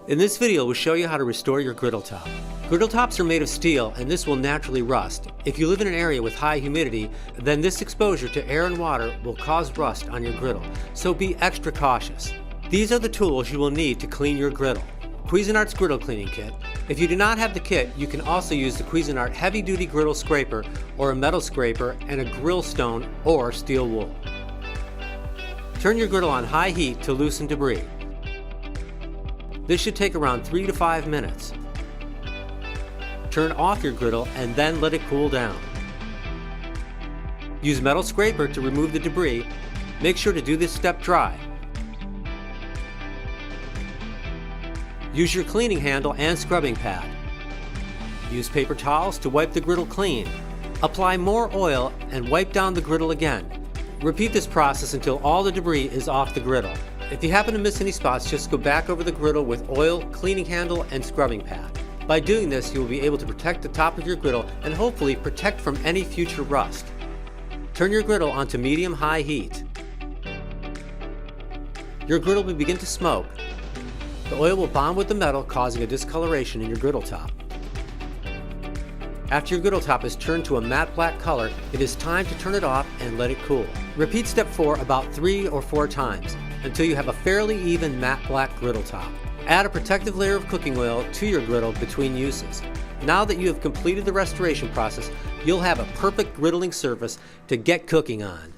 In this video, we'll show you how to restore your griddle top. Griddle tops are made of steel and this will naturally rust. If you live in an area with high humidity, then this exposure to air and water will cause rust on your griddle, so be extra cautious. These are the tools you will need to clean your griddle. Cuisinart's Griddle Cleaning Kit. If you do not have the kit, you can also use the Cuisinart Heavy Duty Griddle Scraper or a metal scraper and a grill stone or steel wool. Turn your griddle on high heat to loosen debris. This should take around 3 to 5 minutes. Turn off your griddle and then let it cool down. Use metal scraper to remove the debris. Make sure to do this step dry. Use your cleaning handle and scrubbing pad. Use paper towels to wipe the griddle clean. Apply more oil and wipe down the griddle again. Repeat this process until all the debris is off the griddle. If you happen to miss any spots, just go back over the griddle with oil, cleaning handle, and scrubbing pad. By doing this, you will be able to protect the top of your griddle and hopefully protect from any future rust. Turn your griddle onto medium-high heat. Your griddle will begin to smoke. The oil will bond with the metal, causing a discoloration in your griddle top. After your griddle top is turned to a matte black color, it is time to turn it off and let it cool. Repeat step 4 about 3 or 4 times until you have a fairly even matte black griddle top. Add a protective layer of cooking oil to your griddle between uses. Now that you have completed the restoration process, you'll have a perfect griddling surface to get cooking on.